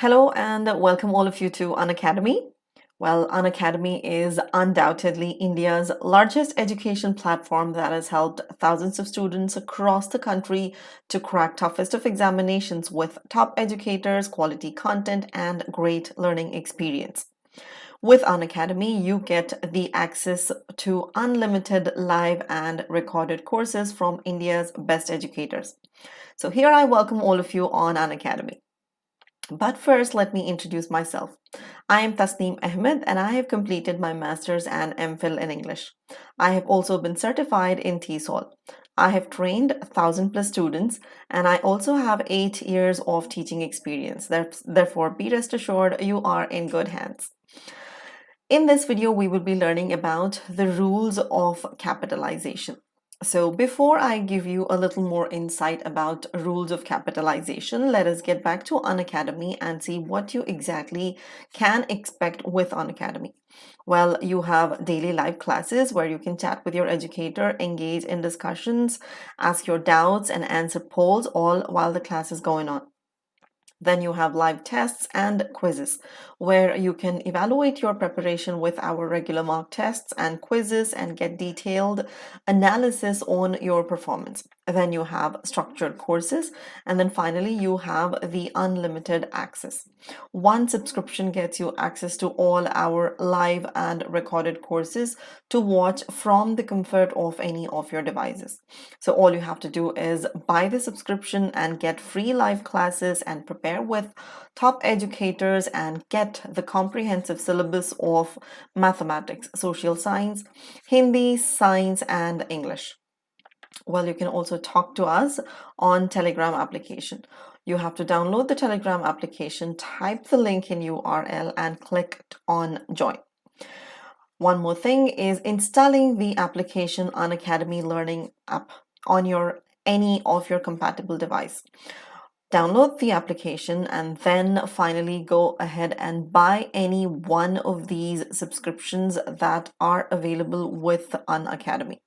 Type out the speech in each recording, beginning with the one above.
Hello and welcome all of you to Unacademy. Well, Unacademy is undoubtedly India's largest education platform that has helped thousands of students across the country to crack toughest of examinations with top educators, quality content, and great learning experience. With Unacademy, you get the access to unlimited live and recorded courses from India's best educators. So here I welcome all of you on Unacademy. But first, let me introduce myself. I am Tasneem Ahmed and I have completed my Master's and MPhil in English. I have also been certified in TESOL. I have trained 1,000 plus students and I also have 8 years of teaching experience. Therefore, be rest assured you are in good hands. In this video, we will be learning about the rules of capitalization. So before I give you a little more insight about rules of capitalization, let us get back to Unacademy and see what you exactly can expect with Unacademy. Well, you have daily live classes where you can chat with your educator, engage in discussions, ask your doubts and answer polls all while the class is going on. Then you have live tests and quizzes where you can evaluate your preparation with our regular mock tests and quizzes and get detailed analysis on your performance. Then you have structured courses, and then finally you have the unlimited access. One subscription gets you access to all our live and recorded courses to watch from the comfort of any of your devices. So all you have to do is buy the subscription and get free live classes and prepare with top educators and get the comprehensive syllabus of mathematics, social science, Hindi, science, and English. Well, you can also talk to us on Telegram application. You have to download the Telegram application, type the link in URL and click on join. One more thing is installing the application Unacademy Learning app on any of your compatible device. Download the application and then finally go ahead and buy any one of these subscriptions that are available with Unacademy.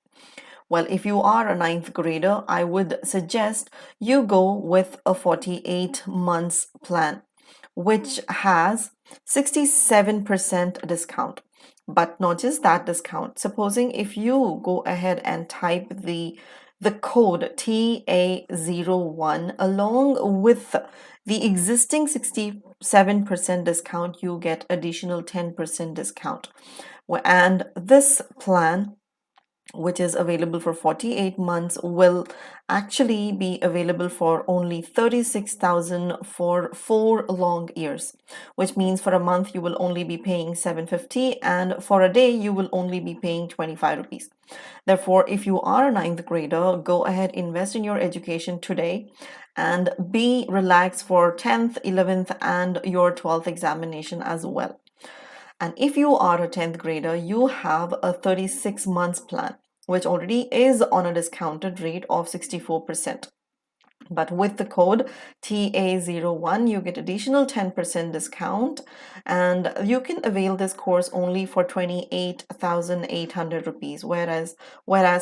Well, if you are a ninth grader, I would suggest you go with a 48 months plan, which has 67% discount. But not just that discount. Supposing if you go ahead and type the code TA01 along with the existing 67% discount, you get additional 10% discount. And this plan, which is available for 48 months, will actually be available for only 36,000 for 4 long years, which means for a month you will only be paying 750 and for a day you will only be paying 25 rupees. Therefore, if you are a ninth grader, go ahead, invest in your education today and be relaxed for 10th, 11th and your 12th examination as well. And if you are a 10th grader, you have a 36 months plan, which already is on a discounted rate of 64%. But with the code TA01, you get additional 10% discount and you can avail this course only for 28,800 rupees. Whereas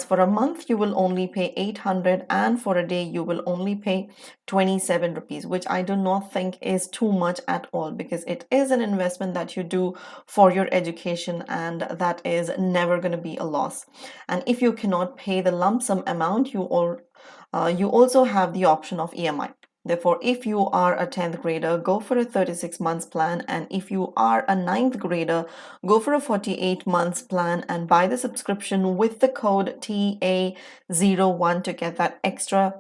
for a month, you will only pay 800 and for a day, you will only pay 27 rupees, which I do not think is too much at all because it is an investment that you do for your education and that is never going to be a loss. And if you cannot pay the lump sum amount, you also have the option of EMI. Therefore, if you are a 10th grader, go for a 36 months plan. And if you are a 9th grader, go for a 48 months plan and buy the subscription with the code TA01 to get that extra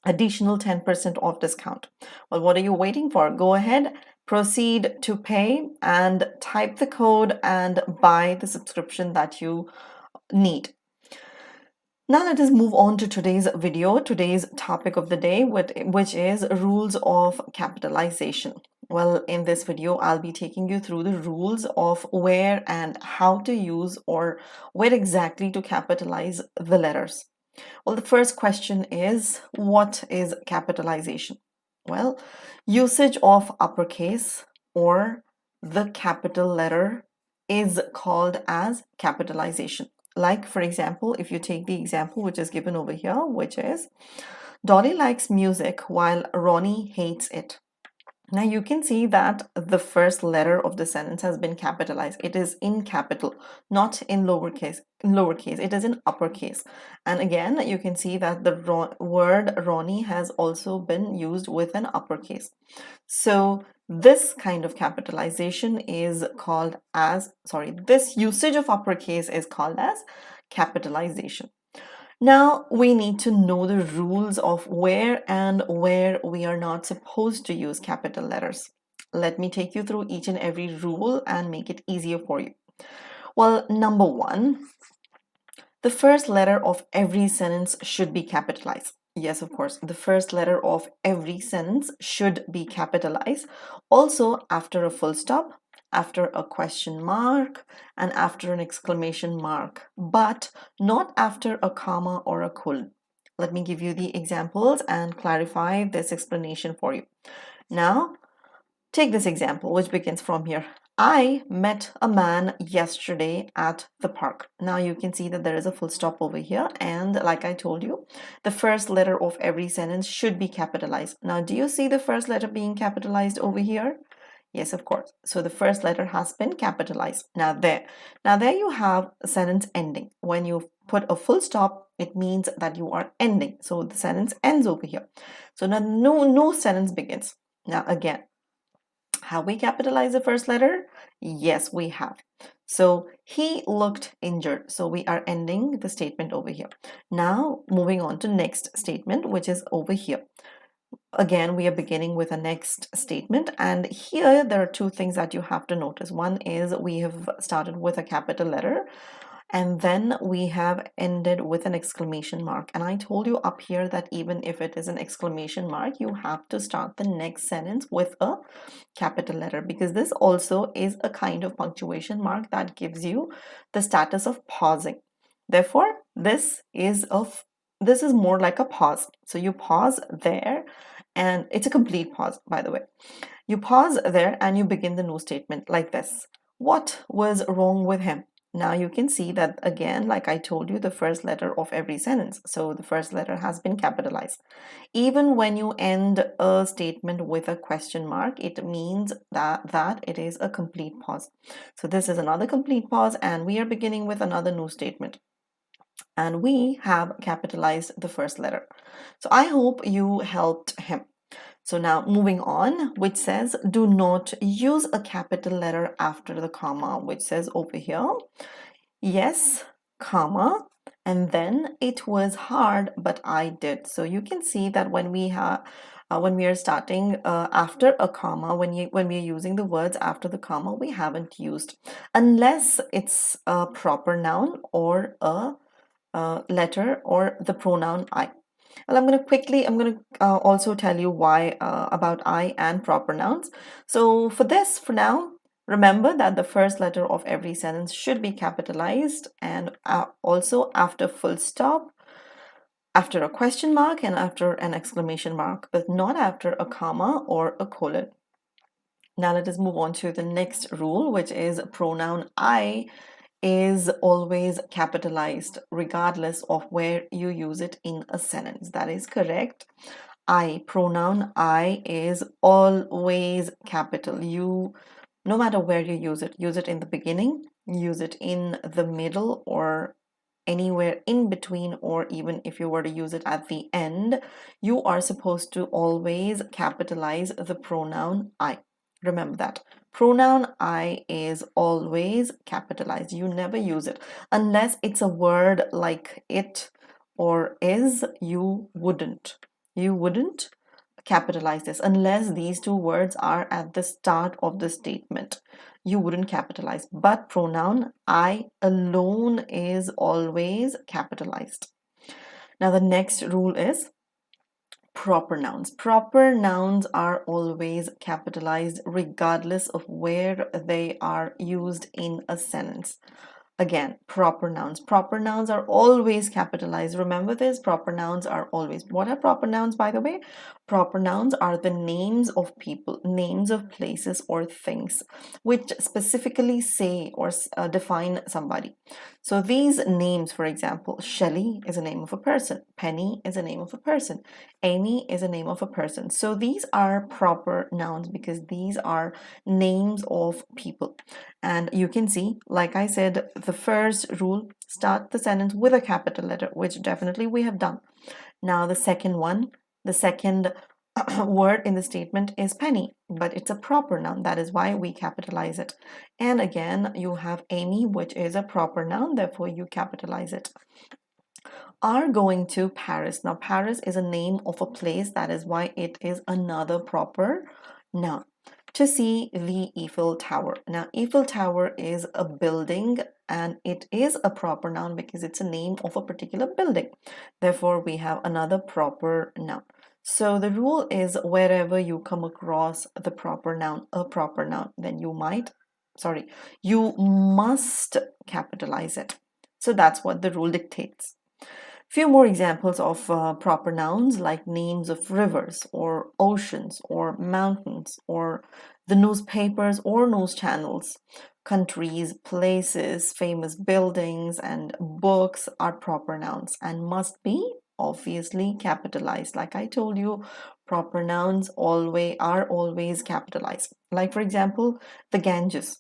additional 10% off discount. Well, what are you waiting for? Go ahead, proceed to pay and type the code and buy the subscription that you need. Now let us move on to today's video, today's topic of the day, which is rules of capitalization. Well, in this video, I'll be taking you through the rules of where and how to use or where exactly to capitalize the letters. Well, the first question is, what is capitalization? Well, usage of uppercase or the capital letter is called as capitalization. Like, for example, if you take the example which is given over here, which is Dolly likes music while Ronnie hates it. Now you can see that the first letter of the sentence has been capitalized. It is in capital, not in lowercase. It is in uppercase. And again, you can see that the word Ronnie has also been used with an uppercase. So this kind of capitalization is called as, this usage of uppercase is called as capitalization. Now we need to know the rules of where and where we are not supposed to use capital letters. Let me take you through each and every rule and make it easier for you. Well, number one, the first letter of every sentence should be capitalized. Yes, of course, the first letter of every sentence should be capitalized. Also, after a full stop, after a question mark, and after an exclamation mark, but not after a comma or a colon. Let me give you the examples and clarify this explanation for you. Now, take this example, which begins from here. I met a man yesterday at the park. Now you can see that there is a full stop over here. And like I told you, the first letter of every sentence should be capitalized. Now, do you see the first letter being capitalized over here? Yes, of course. So the first letter has been capitalized. Now there you have a sentence ending. When you put a full stop, it means that you are ending. So the sentence ends over here. So now no sentence begins. Now again, have we capitalized the first letter? Yes, we have. So he looked injured. So we are ending the statement over here. Now moving on to next statement, which is over here. Again, we are beginning with a next statement, and here there are two things that you have to notice. One is we have started with a capital letter, and then we have ended with an exclamation mark. And I told you up here that even if it is an exclamation mark, you have to start the next sentence with a capital letter, because this also is a kind of punctuation mark that gives you the status of pausing. Therefore, this is more like a pause. So you pause there, and it's a complete pause, by the way. You pause there and you begin the new statement like this. What was wrong with him? Now you can see that again, like I told you, the first letter of every sentence. So the first letter has been capitalized. Even when you end a statement with a question mark, it means that it is a complete pause. So this is another complete pause, and we are beginning with another new statement. And we have capitalized the first letter. So I hope you helped him. So now moving on, which says do not use a capital letter after the comma, which says over here, yes, comma, and then it was hard, but I did. So you can see that when we are starting after a comma, when we're using the words after the comma, we haven't used, unless it's a proper noun or a letter or the pronoun I. Well, I'm going to also tell you why about I and proper nouns. So for now, remember that the first letter of every sentence should be capitalized, and also after full stop, after a question mark, and after an exclamation mark, but not after a comma or a colon. Now let us move on to the next rule, which is pronoun I is always capitalized regardless of where you use it in a sentence. That is correct. Pronoun I is always capital. No matter where you use it in the beginning, use it in the middle, or anywhere in between, or even if you were to use it at the end, you are supposed to always capitalize the pronoun I. Remember that. Pronoun I is always capitalized. You never use it. Unless it's a word like it or is, you wouldn't. You wouldn't capitalize this unless these two words are at the start of the statement. You wouldn't capitalize. But pronoun I alone is always capitalized. Now the next rule is proper nouns. Proper nouns are always capitalized regardless of where they are used in a sentence. Again, proper nouns. Proper nouns are always capitalized. Remember this, proper nouns are always. What are proper nouns, by the way? Proper nouns are the names of people, names of places or things, which specifically say or define somebody. So these names, for example, Shelley is a name of a person, Penny is a name of a person, Amy is a name of a person. So these are proper nouns because these are names of people. And you can see, like I said, the first rule, start the sentence with a capital letter, which definitely we have done. Now the second one, the second word in the statement is penny, but it's a proper noun. That is why we capitalize it. And again, you have Amy, which is a proper noun, therefore you capitalize it. Are going to Paris. Now, Paris is a name of a place. That is why it is another proper noun. To see the Eiffel Tower. Now, Eiffel Tower is a building and it is a proper noun because it's a name of a particular building. Therefore, we have another proper noun. So the rule is wherever you come across the proper noun, a proper noun, then you must capitalize it. So that's what the rule dictates. Few more examples of proper nouns like names of rivers or oceans or mountains or the newspapers or news channels, countries, places, famous buildings, and books are proper nouns and must be obviously capitalized. Like I told you, proper nouns are always capitalized. Like for example, the Ganges.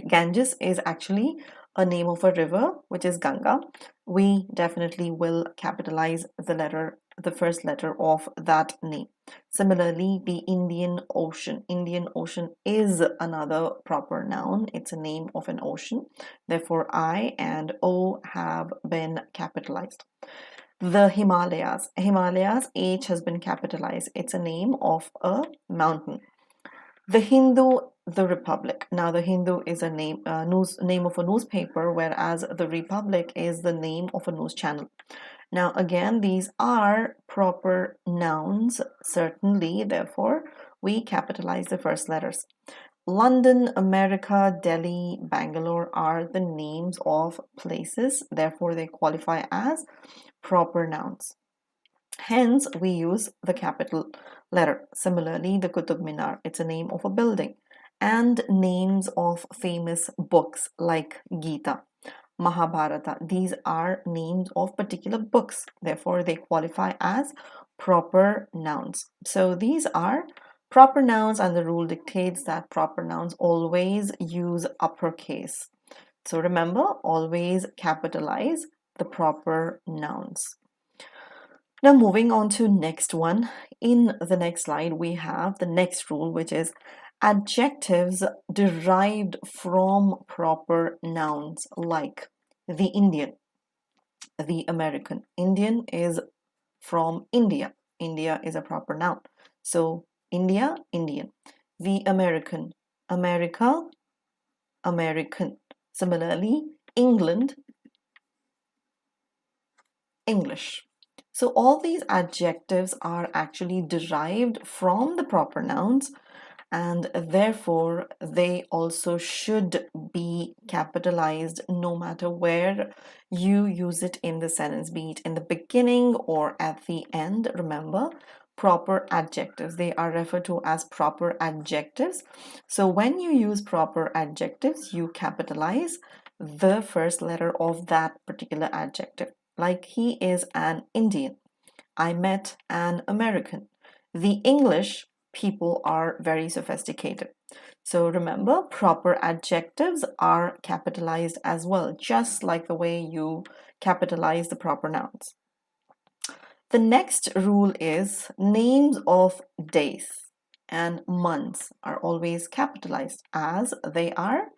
Ganges is actually a name of a river, which is Ganga. We definitely will capitalize the first letter of that name. Similarly, the Indian Ocean. Indian Ocean is another proper noun. It's a name of an ocean. Therefore, I and O have been capitalized. The Himalayas. Himalayas, H has been capitalized. It's a name of a mountain. The Hindu, the Republic. Now, the Hindu is a name of a newspaper, whereas the Republic is the name of a news channel. Now, again, these are proper nouns, certainly. Therefore, we capitalize the first letters. London, America, Delhi, Bangalore are the names of places. Therefore, they qualify as proper nouns. Hence, we use the capital letter. Similarly, the Qutub Minar, it's a name of a building. And names of famous books like Gita, Mahabharata. These are names of particular books. Therefore, they qualify as proper nouns. So these are proper nouns, and the rule dictates that proper nouns always use uppercase. So remember, always capitalize the proper nouns. Now moving on to next one. In the next slide, we have the next rule, which is adjectives derived from proper nouns like the Indian, the American. Indian is from India. India is a proper noun. So India, Indian. The American, America, American. Similarly, England, English. So all these adjectives are actually derived from the proper nouns, and therefore they also should be capitalized no matter where you use it in the sentence, be it in the beginning or at the end. Remember, proper adjectives, they are referred to as proper adjectives. So when you use proper adjectives, you capitalize the first letter of that particular adjective. Like, he is an Indian. I met an American. The English people are very sophisticated. So remember, proper adjectives are capitalized as well, just like the way you capitalize the proper nouns. The next rule is names of days and months are always capitalized as they are,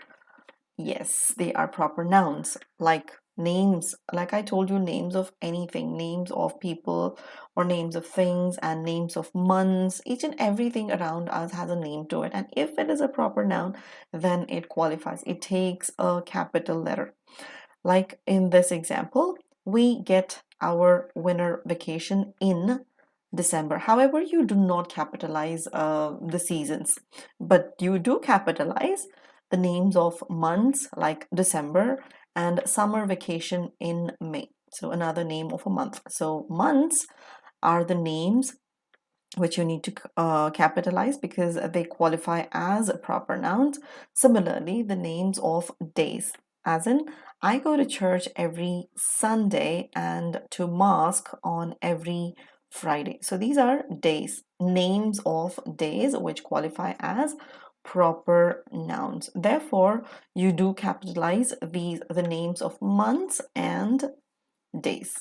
yes, they are proper nouns, like names, like I told you, names of anything, names of people or names of things, and names of months. Each and everything around us has a name to it, and if it is a proper noun, then it qualifies. It takes a capital letter. Like in this example, we get our winter vacation in December. However, you do not capitalize the seasons, but you do capitalize the names of months like December and summer vacation in May. So another name of a month. So months are the names which you need to capitalize because they qualify as proper nouns. Similarly, the names of days, as in, I go to church every Sunday and to mosque on every Friday. So these are days, names of days which qualify as proper nouns. Therefore, you do capitalize the names of months and days.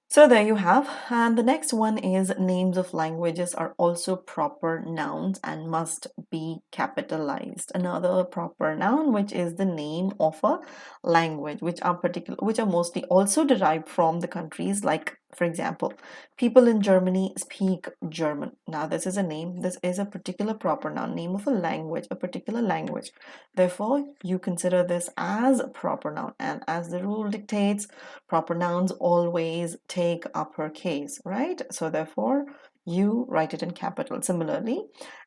So there you have. And the next one is names of languages are also proper nouns and must be capitalized. Another proper noun, which is the name of a language, which are mostly also derived from the countries. Like, for example, people in Germany speak German. Now, this is a name. This is a particular proper noun, name of a language, a particular language. Therefore, you consider this as a proper noun. And as the rule dictates, proper nouns always take uppercase, right? So therefore, you write it in capital. Similarly,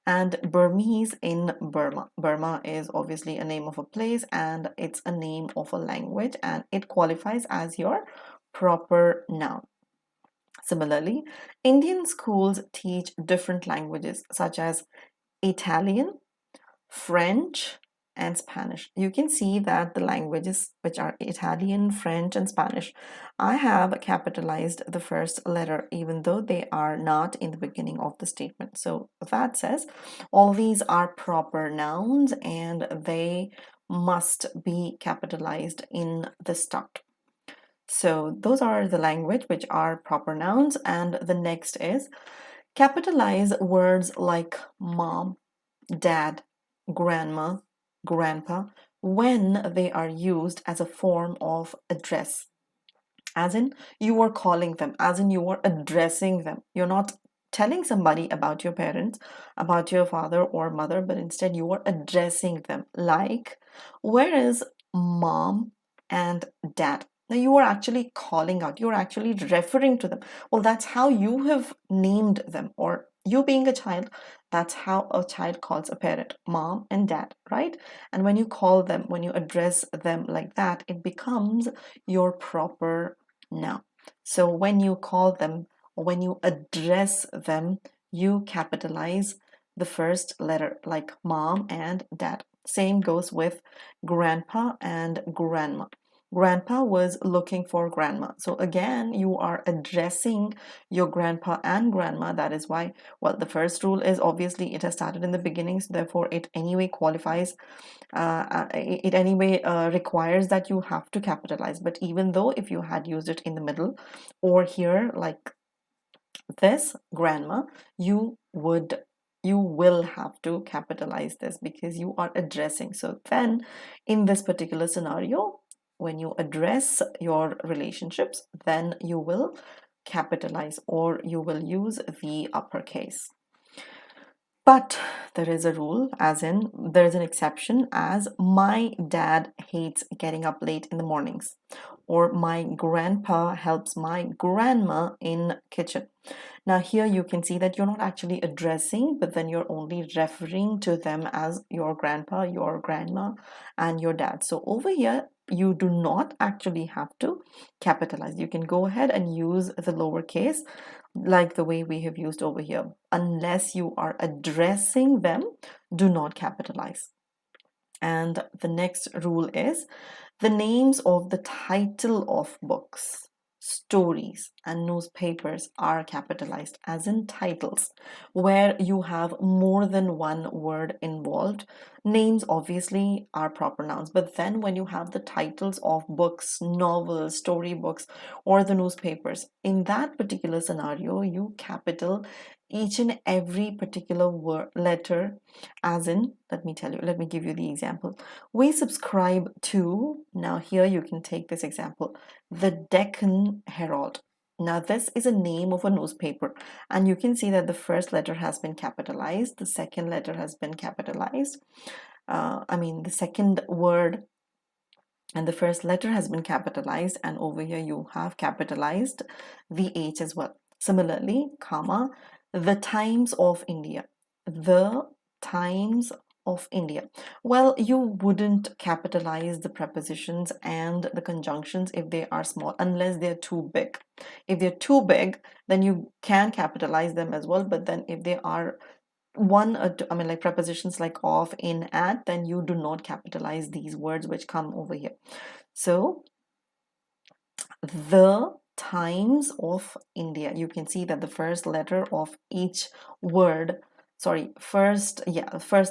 and Burmese in Burma. Burma is obviously a name of a place and it's a name of a language and it qualifies as your proper noun. Similarly, Indian schools teach different languages such as Italian, French, and Spanish. You can see that the languages, which are Italian, French, and Spanish, I have capitalized the first letter, even though they are not in the beginning of the statement. So that says all these are proper nouns and they must be capitalized in the start. So those are the language which are proper nouns. And the next is capitalize words like mom, dad, grandma, grandpa when they are used as a form of address. As in, you are calling them, as in, you are addressing them. You're not telling somebody about your parents, about your father or mother, but instead you are addressing them. Like, where is mom and dad? Now you are actually calling out, you're actually referring to them. Well, that's how you have named them, or you being a child, that's how a child calls a parent, mom and dad, right? And when you call them, when you address them like that, it becomes your proper noun. So when you call them or when you address them, you capitalize the first letter, like mom and dad. Same goes with grandpa and grandma. Grandpa was looking for grandma. So again, you are addressing your grandpa and grandma. That is why, well, the first rule is obviously it has started in the beginning, so therefore it anyway qualifies, it anyway requires that you have to capitalize. But even though if you had used it in the middle or here like this, grandma, you will have to capitalize this because you are addressing. So then in this particular scenario, when you address your relationships, then you will capitalize or you will use the uppercase. But there is a rule, as in, there's an exception, as my dad hates getting up late in the mornings, or my grandpa helps my grandma in kitchen. Now here you can see that you're not actually addressing, but then you're only referring to them as your grandpa, your grandma, and your dad. So over here, you do not actually have to capitalize. You can go ahead and use the lowercase like the way we have used over here. Unless you are addressing them, do not capitalize. And the next rule is the names of the title of books, stories, and newspapers are capitalized, as in titles. Where you have more than one word involved, names obviously are proper nouns. But then when you have the titles of books, novels, storybooks, or the newspapers, in that particular scenario, you capital each and every particular word letter. As in, let me give you the example. We subscribe to, now here you can take this example, the Deccan Herald. Now this is a name of a newspaper and you can see that the first letter has been capitalized, the second letter has been capitalized. The second word and the first letter has been capitalized, and over here you have capitalized the H as well. Similarly, comma, the Times of India. The Times of India. Well, you wouldn't capitalize the prepositions and the conjunctions if they are small, unless they're too big. If they're too big, then you can capitalize them as well. But then if they are one or two, I mean, like prepositions like of, in, at, then you do not capitalize these words which come over here. So the Times of India, you can see that the first letter of each word, first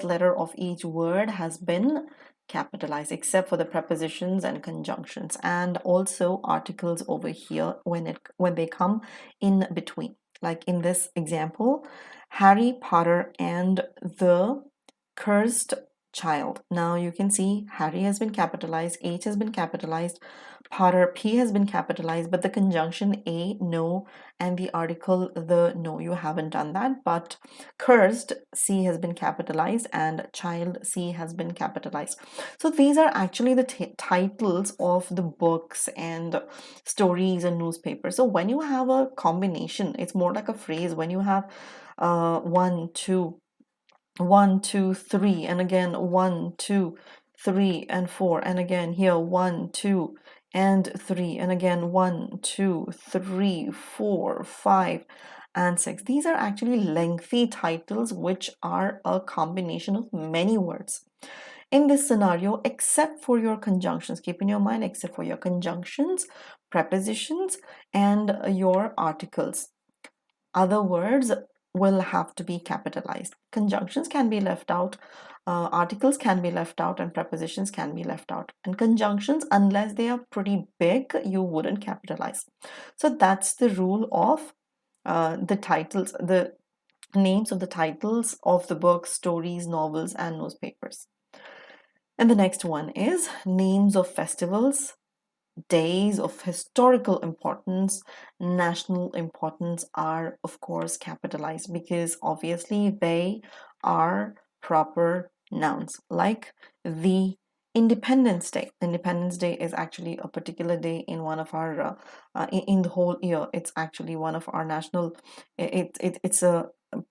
letter of each word has been capitalized, except for the prepositions and conjunctions, and also articles over here when they come in between. Like in this example, Harry Potter and the Cursed Child. Now you can see Harry has been capitalized, H has been capitalized, Potter, P has been capitalized, but the conjunction a, no, and the article the, no, you haven't done that. But cursed, C has been capitalized, and child, C has been capitalized. So these are actually the titles of the books and stories and newspapers. So when you have a combination, it's more like a phrase. When you have one, two, 1, 2, 3, and again 1, 2, 3, and 4, and again here 1, 2, and 3, and again 1, 2, 3, 4, 5, and 6. These are actually lengthy titles which are a combination of many words. In this scenario, except for your conjunctions, keep in your mind, except for your conjunctions, prepositions, and your articles, other words will have to be capitalized. Conjunctions can be left out, articles can be left out, and prepositions can be left out. And conjunctions, unless they are pretty big, you wouldn't capitalize. So that's the rule of the titles, the names of the titles of the books, stories, novels, and newspapers. And the next one is names of festivals, days of historical importance, national importance are, of course, capitalized because obviously they are proper nouns. Like the Independence Day. Independence Day is actually a particular day in one of our, in the whole year. It's actually one of our national, it's a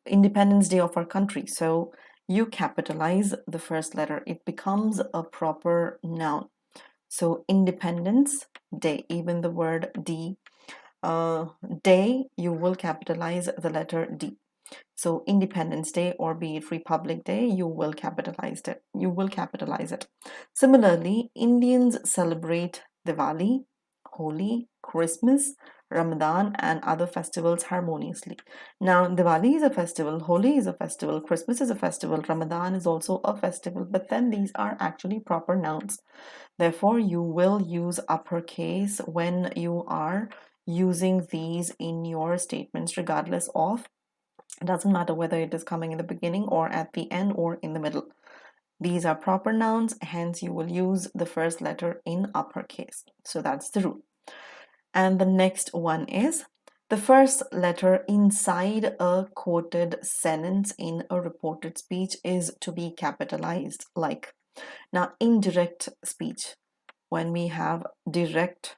Independence Day of our country. So you capitalize the first letter. It becomes a proper noun. So Independence Day, even the word D, day, you will capitalize the letter D. So Independence Day, or be it Republic Day, you will capitalize it. You will capitalize it. Similarly, Indians celebrate Diwali, Holi, Christmas, Ramadan, and other festivals harmoniously. Now, Diwali is a festival, Holi is a festival, Christmas is a festival, Ramadan is also a festival, but then these are actually proper nouns. Therefore, you will use uppercase when you are using these in your statements, regardless of, it doesn't matter whether it is coming in the beginning or at the end or in the middle. These are proper nouns, hence you will use the first letter in uppercase. So that's the rule. And the next one is the first letter inside a quoted sentence in a reported speech is to be capitalized. Like, now, indirect speech. When we have direct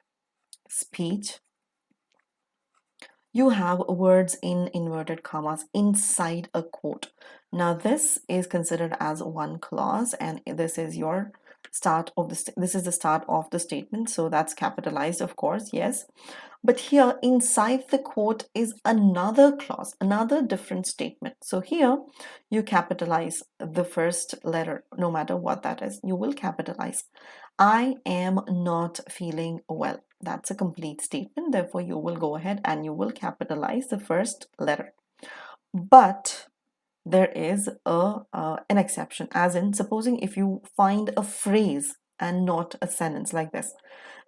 speech, you have words in inverted commas inside a quote. Now, this is considered as one clause, and this is your start of this is the start of the statement. So that's capitalized, of course, yes. But here inside the quote is another clause, another different statement. So here you capitalize the first letter, no matter what that is. You will capitalize. I am not feeling well. That's a complete statement. Therefore, you will go ahead and you will capitalize the first letter. But there is an exception, as in, supposing if you find a phrase and not a sentence like this.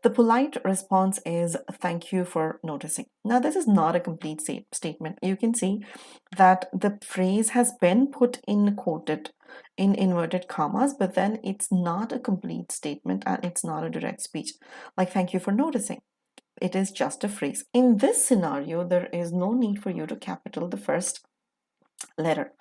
The polite response is thank you for noticing. Now, this is not a complete statement. You can see that the phrase has been put in quoted in inverted commas, but then it's not a complete statement and it's not a direct speech. Like thank you for noticing. It is just a phrase. In this scenario, there is no need for you to capital the first letter.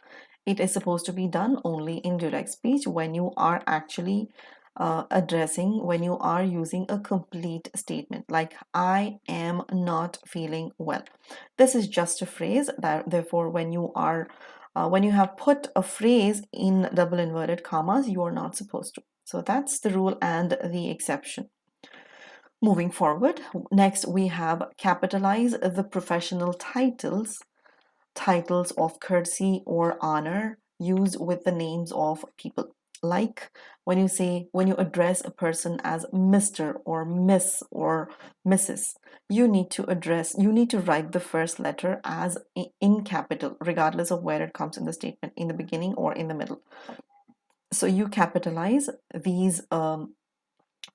It is supposed to be done only in direct speech when you are actually when you are using a complete statement, like I am not feeling well. This is just a phrase that, therefore, when you are When you have put a phrase in double inverted commas, you are not supposed to. So that's the rule and the exception. Moving forward, next we have capitalize the professional titles, titles of courtesy or honor used with the names of people. Like when you address a person as Mr. or Miss or Mrs., you need to write the first letter as in capital, regardless of where it comes in the statement, in the beginning or in the middle. So you capitalize these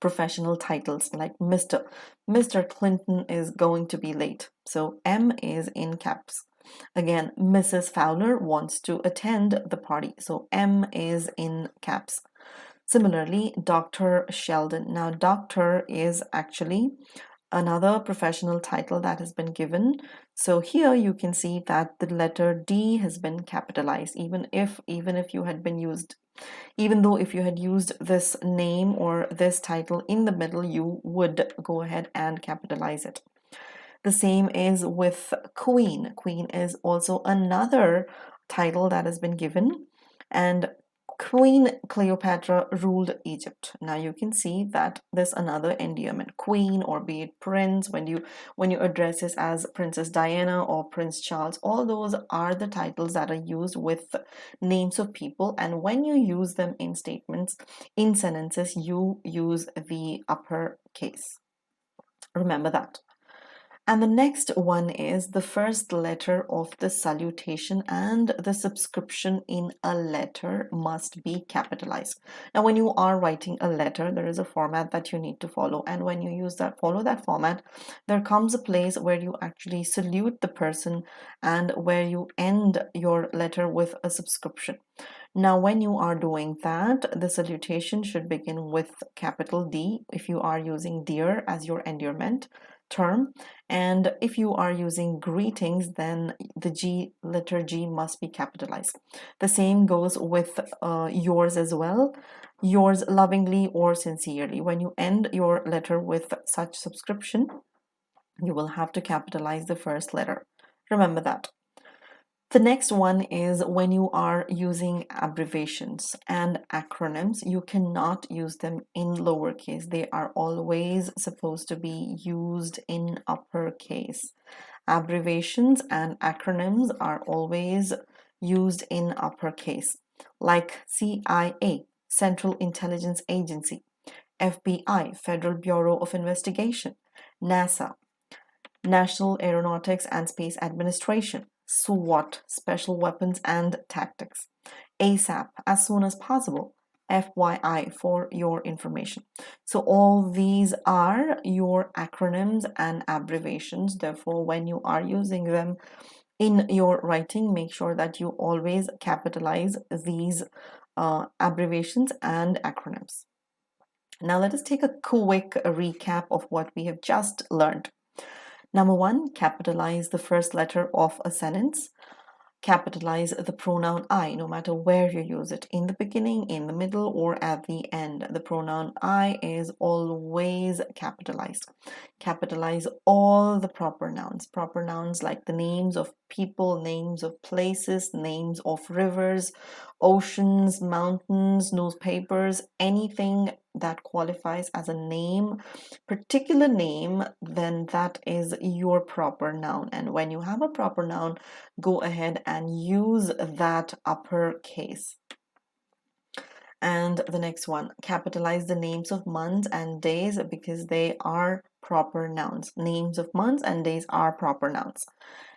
professional titles like Mr. Mr. Clinton is going to be late. So M is in caps. Again, Mrs. Fowler wants to attend the party. So M is in caps. Similarly, Dr. Sheldon. Now, doctor is actually another professional title that has been given. So here you can see that the letter D has been capitalized, even if you had been used, even though if you had used this name or this title in the middle, you would go ahead and capitalize it. The same is with Queen. Queen is also another title that has been given, and Queen Cleopatra ruled Egypt. Now you can see that there's another endearment, Queen, or be it Prince, when you address this as Princess Diana or Prince Charles. All those are the titles that are used with names of people, and when you use them in statements, in sentences, you use the uppercase. Remember that. And the next one is the first letter of the salutation and the subscription in a letter must be capitalized. Now, when you are writing a letter, there is a format that you need to follow. And when you follow that format, there comes a place where you actually salute the person and where you end your letter with a subscription. Now, when you are doing that, the salutation should begin with capital D if you are using dear as your endearment term. And if you are using greetings, then the letter G must be capitalized. The same goes with yours as well. Yours lovingly or sincerely. When you end your letter with such subscription, you will have to capitalize the first letter. Remember that. The next one is when you are using abbreviations and acronyms, you cannot use them in lowercase. They are always supposed to be used in uppercase. Abbreviations and acronyms are always used in uppercase, like CIA, Central Intelligence Agency, FBI, Federal Bureau of Investigation, NASA, National Aeronautics and Space Administration, SWAT, Special Weapons and Tactics, ASAP, as soon as possible, FYI, for your information. So all these are your acronyms and abbreviations. Therefore, when you are using them in your writing, make sure that you always capitalize these abbreviations and acronyms. Now let us take a quick recap of what we have just learned. Number one, capitalize the first letter of a sentence. Capitalize the pronoun I, no matter where you use it, in the beginning, in the middle, or at the end. The pronoun I is always capitalized. Capitalize all the proper nouns like the names of people, names of places, names of rivers, oceans, mountains, newspapers, anything that qualifies as a name, particular name, then that is your proper noun. And when you have a proper noun, go ahead and use that uppercase. And the next one, capitalize the names of months and days because they are proper nouns. Names of months and days are proper nouns.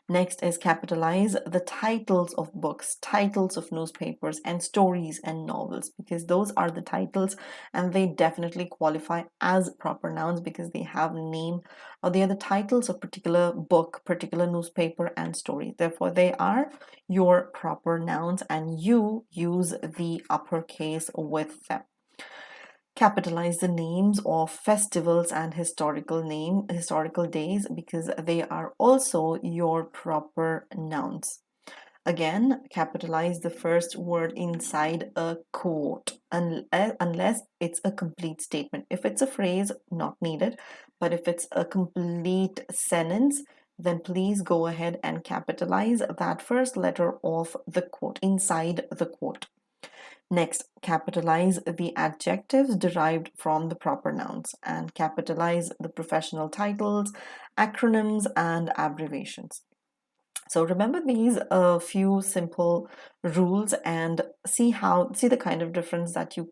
Next is capitalize the titles of books, titles of newspapers, and stories and novels, because those are the titles and they definitely qualify as proper nouns because they have name or they are the titles of particular book, particular newspaper, and story. Therefore, they are your proper nouns and you use the uppercase with them. Capitalize the names of festivals and historical days because they are also your proper nouns. Again, capitalize the first word inside a quote unless it's a complete statement. If it's a phrase, not needed, but if it's a complete sentence, then please go ahead and capitalize that first letter of the quote inside the quote. Next, capitalize the adjectives derived from the proper nouns and capitalize the professional titles, acronyms, and abbreviations. So remember these few simple rules and see the kind of difference that you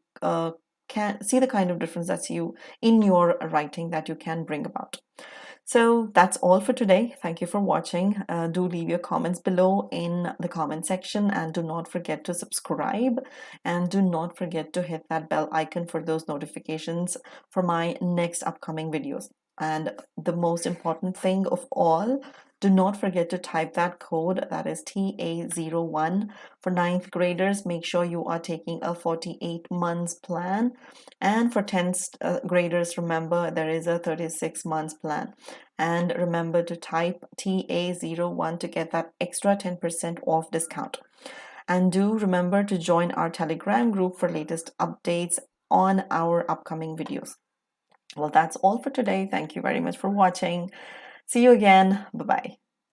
can see the kind of difference that's you in your writing that you can bring about. So that's all for today. Thank you for watching. Do leave your comments below in the comment section and do not forget to subscribe and do not forget to hit that bell icon for those notifications for my next upcoming videos. And the most important thing of all, do not forget to type that code, that is TA01 for 9th graders. Make sure you are taking a 48 months plan. And for 10th graders, remember there is a 36 months plan. And remember to type TA01 to get that extra 10% off discount. And do remember to join our Telegram group for latest updates on our upcoming videos. Well, that's all for today. Thank you very much for watching. See you again. Bye-bye.